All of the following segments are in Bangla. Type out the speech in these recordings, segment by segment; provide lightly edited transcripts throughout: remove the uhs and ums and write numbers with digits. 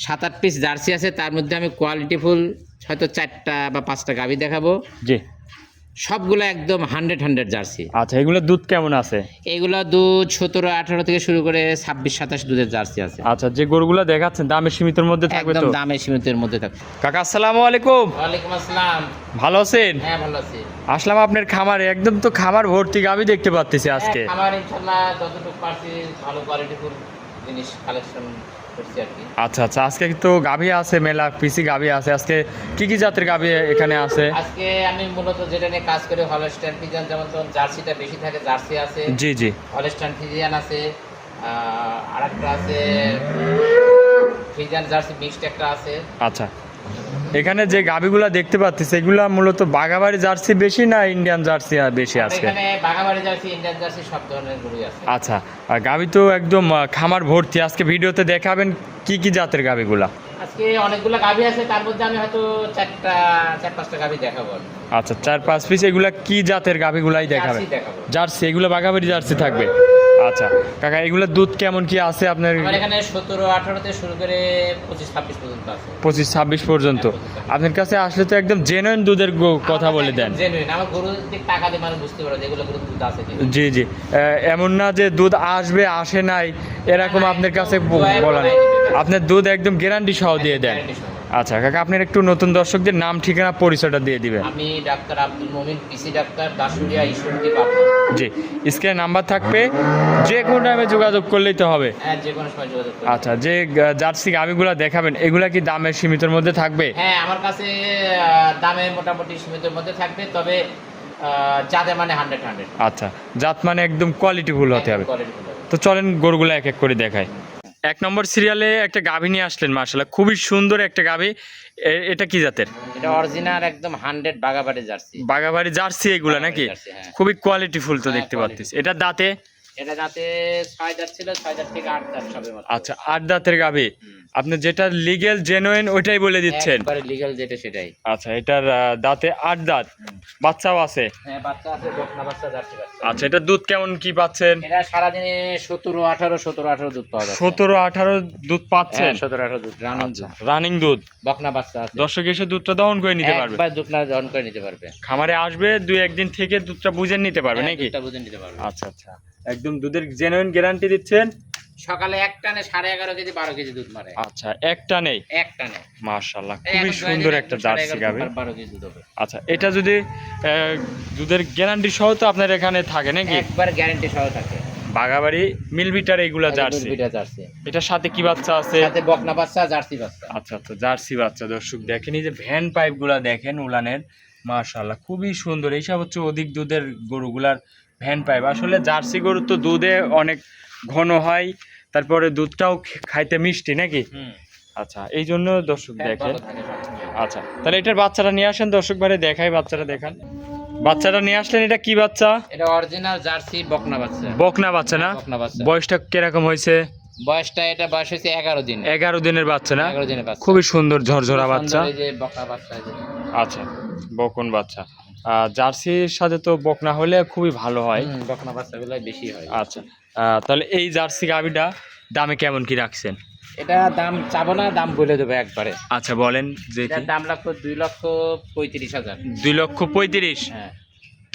7-8 পিস জার্সি আছে, তার মধ্যে আমি কোয়ালিটিফুল হয়তো 4টা বা 5টা গাভী দেখাবো। জি, সবগুলো একদম 100 জার্সি। আচ্ছা, এগুলো দুধ কেমন আছে? এইগুলো দুধ 17-18 থেকে শুরু করে 26-27 দুধের জার্সি আছে। আচ্ছা, যে গরুগুলো দেখাচ্ছেন দামের সীমিতের মধ্যে থাকবে একদম তো? দামে সীমিতের মধ্যে থাকবে। কাকা আসসালামু আলাইকুম। ওয়ালাইকুম আসসালাম। ভালো আছেন? হ্যাঁ, ভালো আছি। আসলাম আপনার খামারে, একদম তো খামার ভর্তি গাভী দেখতে পাচ্ছি আজকে। হ্যাঁ, আমার ইনশাআল্লাহ যতটুকু পারছি ভালো কোয়ালিটিফুল জিনিস কালেকশন করছি আর কি। আচ্ছা আচ্ছা, আজকে তো গাভী আছে, মেলা পিসি গাভী আছে। আজকে কি কি জাতের গাভী এখানে আছে? আজকে আমি মূলত যেটা নিয়ে কাজ করি হলস্টাইন ফ্রিজিয়ান, যেমন তখন জার্সিটা বেশি থাকে, জার্সি আছে। জি জি, হলস্টাইন ফ্রিজিয়ান আছে, আরেকটা আছে ফ্রিজিয়ান জার্সি মিক্সড একটা আছে। আচ্ছা, এখানে যে গাভীগুলা দেখতে পাচ্ছি এগুলা মূলত বাঘাবাড়ি জার্সি বেশি না ইন্ডিয়ান জার্সি বেশি আছে? এখানে বাঘাবাড়ি জার্সি, ইন্ডিয়ান জার্সি সব ধরনের গরুই আছে। আচ্ছা, আর গাভী তো একদম খামার ভর্তি। আজকে ভিডিওতে দেখাবেন কি কি জাতের গাভীগুলা? আজকে অনেকগুলো গাভী আছে, তার মধ্যে আমি হয়তো 4-5টা গাভী দেখাবো। আচ্ছা, 4-5 পিস। এগুলা কি জাতের গাভীগুলাই দেখাবেন? জার্সি দেখাবো। জার্সি, এগুলো বাঘাবাড়ি জার্সি থাকবে। আচ্ছা কাকা, এগুলোর দুধ কেমন কি আছে আপনার? আমার এখানে 17-18 থেকে শুরু করে 25-26 পর্যন্ত আছে। 25-26 পর্যন্ত। আপনার কাছে আসলে তো একদম জেনুইন দুধের কথা বলে দেন। জেনুইন, আমার গরু দিক টাকা দিয়ে মানুষ বুঝতে পারে যেগুলো গরুর দুধ আছে কিনা। জি জি, এমন না যে দুধ আসবে আসে নাই এরকম আপনার কাছে বলা নেই। আপনার দুধ একদম গ্যারান্টি সহ দিয়ে দেন। Guarantee সহ। আচ্ছা কাকা, আপনার একটু নতুন দর্শকদের নাম ঠিকানা পরিচয়টা দিয়ে দিবেন। আমি ডাক্তার আব্দুল মমিন, পিসি ডাক্তার, দাসুরিয়া, ঈশ্বরদী, পাবনা। জি, স্ক্রিনে নাম্বার থাকবে, যে কোনো টাইমে যোগাযোগ করলেই তো হবে। হ্যাঁ, যে কোনো সময় যোগাযোগ করুন। আচ্ছা, যে জার্সি গাভিগুলো দেখাবেন এগুলা কি দামের সীমিতের মধ্যে থাকবে? হ্যাঁ, আমার কাছে দামে মোটামুটি সীমিতের মধ্যে থাকবে, তবে যাদের মানে 100। আচ্ছা, জাত মানে একদম কোয়ালিটিফুল হতে হবে। তো চলেন গরুগুলো এক এক করে দেখাই। 1 নম্বর সিরিয়ালে একটা গাভী নিয়ে আসলেন, মাশাআল্লাহ খুবই সুন্দর একটা গাভী। এটা কি জাতের? এটা অরিজিনাল একদম 100 বাঘাবাড়ি জার্সি। বাঘাবাড়ি জার্সি এগুলা নাকি? জার্সি, হ্যাঁ। খুবই কোয়ালিটিফুল তো হ্যাঁ, দেখতে quality। পাচ্ছি। এটা দাঁতে? এটা যাতে 6 দাঁত ছিল, 6 দাঁত থেকে 8 দাঁত সবে মাত্র। আচ্ছা, 8 দাঁতের গাভী। আপনি যেটা লিগেল জেনুইন ওইটাই বলে দিচ্ছেন? একবারে লিগ্যাল যেটা সেটাই। আচ্ছা, এটার দাঁতে 8 দাঁত, বাচ্চাও আছে? হ্যাঁ, বাচ্চা আছে, বকনা বাচ্চা, জার্সি বাচ্চা। আচ্ছা, এটা দুধ কেমন কি পাচ্ছেন? এটা সারাদিনে 17-18 দুধ পাওয়া যায়। 17-18 দুধ পাচ্ছেন? 17-18 দুধ রানিং আচ্ছা, দুধ। রানিং দুধ। বকনা বাচ্চা আছে। দর্শক এসে দুধটা দহন করে নিতে পারবে? একবার দুধটা দহন করে নিতে পারবে। খামারে আসবে 2-1 দিন থেকে দুধটা বুঝে নিতে পারবে হ্যাঁ, নাকি? দুধটা বুঝে নিতে পারবে। আচ্ছা আচ্ছা, একদম দুধের জেনুইন গ্যারান্টি দিচ্ছেন? সকালে এক টানে 11.5 কেজি 12 কেজি দুধ মারে। আচ্ছা, একটা নেই? এক টানে। মাশাআল্লাহ, এই খুবই এখন সুন্দর দোয়াই একটা দিলে জার্সি 11.5 গাভী। 12 কেজি দুধ হবে। আচ্ছা, এটা যদি দুধের গ্যারান্টি সহ তো আপনার এখানে থাকে নাকি? একবার গ্যারান্টি সহ থাকে। বাঘাবাড়ি মিলবিটার এগুলা জার্সি। দুইটা জার্সি। এটার সাথে কি বাচ্চা আছে? সাথে বকনা বাচ্চা, জার্সি বাচ্চা। আচ্ছা আচ্ছা, জার্সি বাচ্চা। দর্শক দেখেন, এই যে ভ্যান পাইপগুলা দেখেন উলানের, মাশাআল্লাহ খুবই সুন্দর। এইসব হচ্ছে অধিক দুধের গরুগুলার ভ্যান পাইপ। আসলে জার্সি গরু তো দুধে অনেক ঘন হয়, তারপরে দুধটাও খাইতে মিষ্টি নাকি? আচ্ছা, এই জন্য দর্শক দেখেন। আচ্ছা, তাহলে এটার বাচ্চাটা নিয়ে আসেন, দর্শক বারে দেখাই, বাচ্চাটা দেখান। বাচ্চাটা নিয়ে আসলেন, এটা কি বাচ্চা? এটা অরিজিনাল জার্সি বকনা বাচ্চা। বকনা বাচ্চা না? বকনা বাচ্চা। বয়সটা কিরকম হয়েছে? এটা বয়স হয়েছে 11 দিন। 11 দিনের বাচ্চা না? 11 দিনের বাচ্চা। খুবই সুন্দর ঝরঝরা বাচ্চা। এই যে বকনা বাচ্চা, এই যে। আচ্ছা, বকন বাচ্চা। জার্সির সাথে তো বকনা হলে খুবই ভালো হয়। বকনা বাচ্চাগুলো বেশি হয়। আচ্ছা, তাহলে এই জার্সি গাভীটা দামে কেমন কি রাখছেন? এটা দাম চাবো না, দাম বলে দেবো একবারে। আচ্ছা বলেন যে এটার দাম লাগবে 2,35,000। 2,35,000? হ্যাঁ,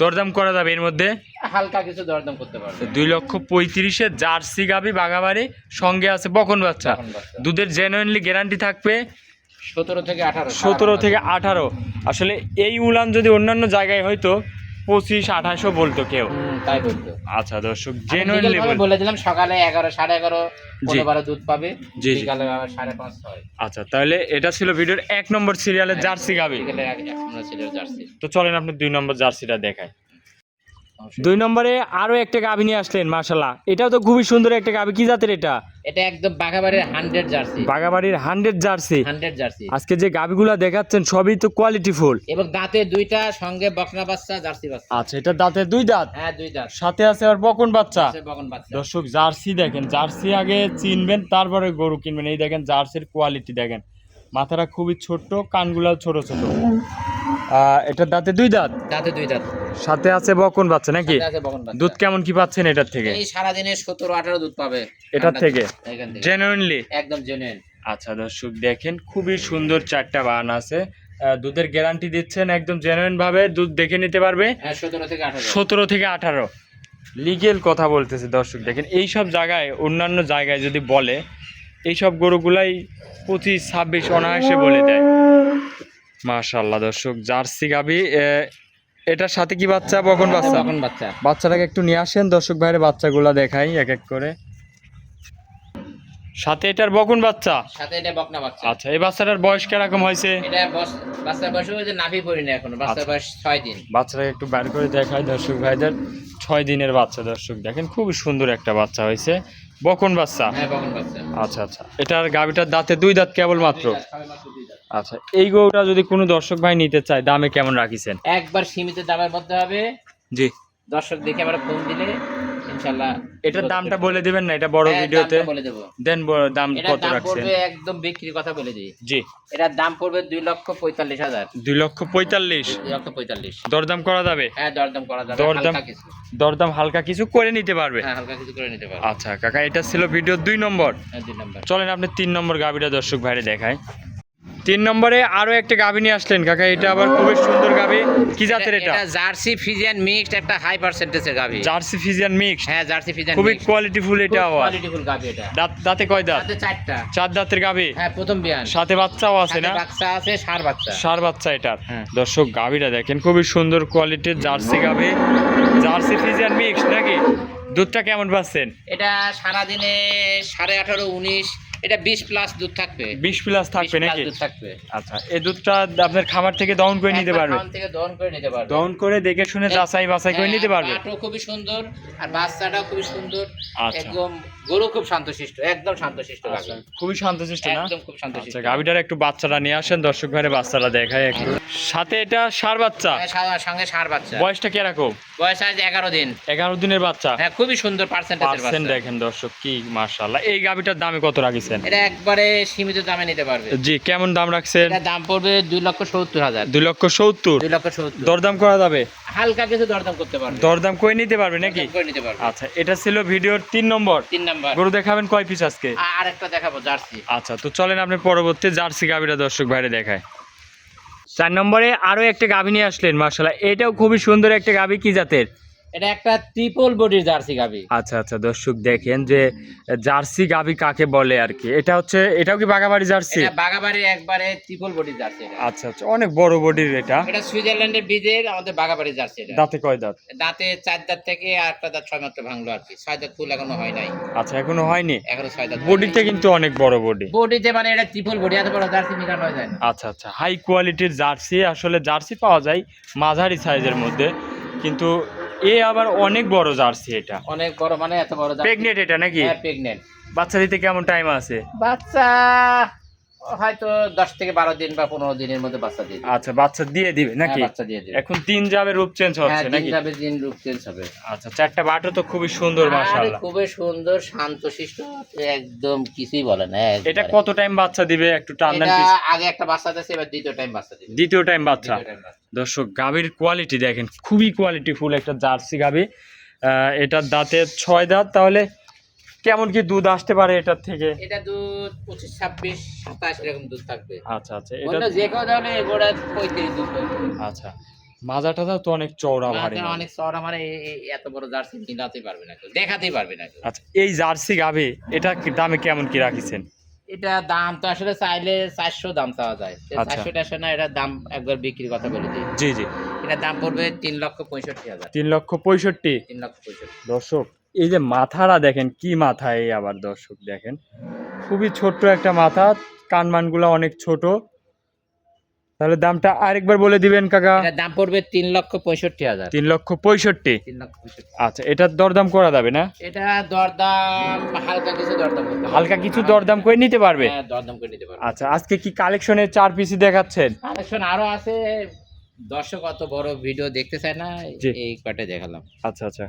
দরদাম করা যাবে এর মধ্যে? হালকা কিছু দরদাম করতে পারবে। 2,35,000 জার্সি গাভী বাঘাবাড়ি, সঙ্গে আছে বকন বাচ্চা। বকন বাচ্চা। দুধের জেনুইনলি গ্যারান্টি থাকবে 17 থেকে 18। 17 থেকে 18। আসলে এই উলান যদি অন্যান্য জায়গায় হয়তো 25-28 বলতো কেউ। তাই বলতো। আচ্ছা দর্শক, আমি জেনুইনলি legal ভাবে বলে দিলাম, সকালে 11 11:30 জি। 12 দুধ পাবে। জি, জি। বিকালে আবার 5:30 6। আচ্ছা, তাহলে এটা ছিল ভিডিওর 1 নম্বর সিরিয়ালের জার্সি গাভী। বিকালে আমরা ছিল জার্সি। তো চলেন আপনি 2 নম্বর জার্সিটা দেখাই। 2 নম্বরে আরো একটা গাভী নিয়ে আসলেন, মাশাআল্লাহ এটাও তো খুবই সুন্দর একটা গাভী। কি জাতের এটা? এটা একদম বাঘাবাড়ির 100 জার্সি। বাঘাবাড়ির 100 জার্সি। 100 জার্সি। আজকে যে গাভীগুলা দেখাচ্ছেন সবই তো কোয়ালিটিফুল। এবং দাঁতে দুইটা, সঙ্গে বকনা বাচ্চা, জার্সি বাচ্চা। আচ্ছা, এটা দাঁতে 2 দাঁত? হ্যাঁ, 2 দাঁত। সাথে আছে আর বকন বাচ্চা। আছে বকন বাচ্চা। দর্শক জার্সি দেখেন, জার্সি আগে চিনবেন তারপরে গরু কিনবেন। এই দেখেন জার্সির কোয়ালিটি দেখেন, মাথাটা খুবই ছোট্ট, কানগুলাও ছোট ছোট। এটা দাঁতে 2 দাঁত? দাঁতে 2 দাঁত। সাথে আছে বকন বাচ্চা নাকি? সাথে আছে বকন বাচ্চা। দুধ কেমন কি পাচ্ছেন এটার থেকে? এই সারাদিনে 17-18 দুধ পাবে এটার থেকে এখান থেকে। জেনুইনলি? একদম জেনুইন। আচ্ছা দর্শক দেখেন খুবই সুন্দর 4টা বান আছে। দুধের গ্যারান্টি দিচ্ছেন একদম জেনুইন ভাবে, দুধ দেখে নিতে পারবে। হ্যাঁ 17 থেকে 18। 17 থেকে 18 লিগেল কথা বলতেছে দর্শক দেখেন। এই সব জায়গায় অন্যান্য জায়গায় যদি বলে এই সব গরুগুলাই 25 26 অনায়াসে বলে দেয়। মাশাআল্লাহ দর্শক জার্সি গাভী। এটার সাথে কি বাচ্চা বকন বাচ্চা? বকন বাচ্চা। বাচ্চাটাকে একটু নিয়ে আসেন দর্শক ভাইরে, বাচ্চাগুলা দেখাই এক এক করে। সাথে এটার বকন বাচ্চা, সাথে এটা বকনা বাচ্চা। আচ্ছা এই বাচ্চাটার বয়স কিরকম হয়েছে? এটা বাচ্চার বয়স হয়েছে নাভি পড়েনি এখনো, বাচ্চার বয়স 6 দিন। বাচ্চাটাকে একটু বের করে দেখায় দর্শক ভাইদের। 6 দিনের বাচ্চা দর্শক দেখেন, খুবই সুন্দর একটা বাচ্চা হয়েছে। বকন বাচ্চা? হ্যাঁ বকন বাচ্চা। আচ্ছা আচ্ছা, এটার গাভীটার দাঁতে 2 দাঁত কেবল মাত্র। সবেমাত্র 2 দাঁত। আচ্ছা এই গরুটা যদি কোনো দর্শক ভাই নিতে চায় দামে কেমন রাখিছেন? একবার সীমিত দামের মধ্যে হবে। জি, দর্শক দেখে আমরা ফোন দিলে ইনশাআল্লাহ এটার দামটা বলে দিবেন না? এটা বড় ভিডিওতে বলে দেব। দেন দাম এটার কত দাম রাখছেন? পড়বে একদম বিক্রির কথা বলে দিই। জি, এটার দাম পড়বে 2,45,000। 2,45,000। 2,45,000 দরদাম করা যাবে? হ্যাঁ দরদাম করা যাবে। দরদাম হালকা কিছু। দরদাম হালকা কিছু করে নিতে পারবে? হ্যাঁ হালকা কিছু করে নিতে পারবে। আচ্ছা কাকা, এটা ছিল ভিডিও 2 নম্বর। হ্যাঁ 2 নাম্বার। চলেন আপনি 3 নম্বর গাভীটা দর্শক ভাইরে দেখায়। 3 নম্বরে আরো একটা গাভী নিয়ে আসলেন কাকা, এটা আবার খুবই সুন্দর গাভী। কি জাতের এটা? এটা জার্সি ফিজিয়ান মিক্সড, একটা হাই পার্সেন্টেজের গাভী। Jersey Friesian mix? হ্যাঁ জার্সি ফিজিয়ান খুবই কোয়ালিটিফুল এটা। আবার কোয়ালিটিফুল গাভী এটা। দাঁতে কয় দাঁত? তাতে 4টা। 4 দাঁতের গাভী? হ্যাঁ প্রথম বিয়ান। সাথে বাচ্চাও আছে না? সাথে বাচ্চা আছে, ষাঁড় বাচ্চা। ষাঁড় বাচ্চা এটার। হ্যাঁ। দর্শক গাভীটা দেখেন, খুবই সুন্দর কোয়ালিটির জার্সি গাভী, জার্সি ফিজিয়ান মিক্স নাকি? দুধটা কেমন পাচ্ছেন? এটা সারাদিনে 18.5 19, এটা 20 প্লাস দুধ থাকবে। 20 প্লাস থাকবে 20 plus নাকি? দুধ থাকবে। আচ্ছা এই দুধটা আপনার খামার থেকে দহন করে নিতে একবার পারবে? খাওয়ান থেকে দহন করে নিতে পারবে। দহন করে দেখে শুনে যাচাই বাছাই করে নিতে পারবে? পাটও খুবই সুন্দর আর বাচ্চাটাও খুবই সুন্দর। আচ্ছা। একদম গরু খুব শান্তশিষ্ট, একদম শান্তশিষ্ট গাভী। আচ্ছা, খুবই শান্তশিষ্ট না? একদম খুব শান্তশিষ্ট। আচ্ছা গাভীটার একটু বাচ্চাটা নিয়ে আসেন দর্শক ঘরে, বাচ্চাটা দেখায় একটু। সাথে এটা ষাঁড় বাচ্চা? সঙ্গে ষাঁড় বাচ্চা। বয়সটা কিরকম? বয়স আজ 11 দিন। 11 দিনের বাচ্চা? হ্যাঁ খুবই সুন্দর পার্সেন্টেজের পার্সেন্ট বাচ্চা। দেখেন দর্শক কি মাশাআল্লাহ। এই গাভীটার দামে কত রাখিছেন? এটা একবারে সীমিত দামে নিতে পারবে। জি, কেমন দাম রাখছেন? এটা দাম পড়বে 2,70,000। 2,70,000? 2,70,000। দরদাম করা যাবে? হালকা কিছু দরদাম করতে পারবে। দরদাম করে নিতে পারবে নাকি? দরদাম করে নিতে পারবে। আচ্ছা এটা ছিল ভিডিওর 3 নম্বর। 3 নাম্বার। গরু দেখাবেন কয় পিস আজকে? আরেকটা দেখাবো জার্সি। আচ্ছা তো চলেন আপনি পরবর্তী জার্সি গাভীটা দর্শক ভাইরে দেখায়। 4 নম্বরে আরো একটা গাভী নিয়ে আসলেন মাশাআল্লাহ, এটাও খুবই সুন্দর একটা গাভী। কি জাতের? এটা একটা ট্রিপল বডির জার্সি গাভী। আচ্ছা আচ্ছা দর্শক দেখেন যে জার্সি গাভী কাকে বলে আর কি। এটা হচ্ছে, এটাও কি বাগাবাড়ি জার্সি? এটা বাগাবাড়ির একবারে ট্রিপল বডির জার্সি এটা। আচ্ছা আচ্ছা, অনেক বড় বডির এটা। এটা সুইজারল্যান্ডের বীজের আমাদের বাগাবাড়ির জার্সি এটা। দাঁতে কয় দাঁত? দাঁতে 4 দাঁত থেকে আর একটা দাঁত 6 মাত্র ভাঙলো আর কি। 6 দাঁত ফুল এখনো হয় নাই। আচ্ছা এখনো হয়নি? এখনো 6 দাঁত। বডিতে কিন্তু অনেক বড় বডি। বডিতে মানে এটা ট্রিপল বডি, এত বড় জার্সি মিলানো হয়ে যায় না। আচ্ছা আচ্ছা, হাই কোয়ালিটির জার্সি। আসলে জার্সি পাওয়া যায় মাঝারি সাইজের মধ্যে, কিন্তু এ আবার অনেক বড় জার্সি। এটা অনেক বড় মানে এত বড় জার্সি। প্রেগনেন্ট এটা নাকি? হ্যাঁ প্রেগন্যান্ট। বাচ্চা দিতে কেমন টাইম আছে? বাচ্চা হয়তো 10 থেকে 12 দিন বা 15 দিনের মধ্যে বাচ্চা দিয়ে দিবে। আচ্ছা বাচ্চা দিয়ে দিবে নাকি? হ্যাঁ, বাচ্চা দিয়ে দিবে। এখন 3 যাবে রূপ চেঞ্জ হ্যাঁ হচ্ছে নাকি? 3 যাবে, দিন রূপ চেঞ্জ হবে। আচ্ছা 4টা বাটও তো খুবই সুন্দর আরে মাশাআল্লাহ। খুবই সুন্দর শান্তশিষ্ট, একদম কিছুই বলে না। এটা কত টাইম বাচ্চা দিবে একটু টান দেন এটা please? আগে একটা বাচ্চা দিয়েছে, এবার দ্বিতীয় টাইম বাচ্চা দিবে। দ্বিতীয় টাইম বাচ্চা। দ্বিতীয় time বাচ্চা। দর্শক গাভীর কোয়ালিটি দেখেন, খুবই কোয়ালিটিফুল একটা জার্সি গাভী। এটার দাঁতে 6 দাঁত। তাহলে কেমন কি দুধ আসতে পারে এটার থেকে? এটা দুধ 25 26 27 এরকম দুধ থাকবে। আচ্ছা আচ্ছা, এটা অন্য যে কেউ তাহলে এগোড়া 35 দুধ পাবে। আচ্ছা মাজাটা তো অনেক চওড়া ভারী। মাঝখানে অনেক চওড়া মানে এত বড় জার্সি মিলাতেই পারবে না কেউ, দেখাতেই পারবে না কেউ। আচ্ছা এই জার্সি গাভী এটা দামে কেমন কি রাখিছেন? এটা দাম তো আসলে চাইলে 400 দাম চাওয়া যায়। আচ্ছা। 400 টাকা না, এটা দাম একবার বিক্রির কথা বলে দিই। জি জি, এটা দাম পড়বে 3,65,000। 3,65,000। 3,65,000। দর্শক এই যে মাথাটা দেখেন, কি মাথা এই আবার দর্শক দেখেন, খুবই ছোট্ট একটা মাথা, কানমানগুলো অনেক ছোট। তাহলে দামটা আরেকবার বলে দিবেন কাকা? এটা দাম পড়বে 3,65,000। 3,65,000। 3,65,000। আচ্ছা এটার দরদাম করা যাবে না? এটা দরদাম হালকা কিছু দরদাম করতে হবে। হালকা কিছু দরদাম করে নিতে পারবে? হ্যাঁ দরদাম করে নিতে পারবে। আচ্ছা আজকে কি কালেকশনে 4 পিসি দেখাচ্ছেন? কালেকশন আরো আছে, দর্শক অত বড় ভিডিও দেখতে চায় না, জি। এই কয়টা দেখালাম। আচ্ছা আচ্ছা।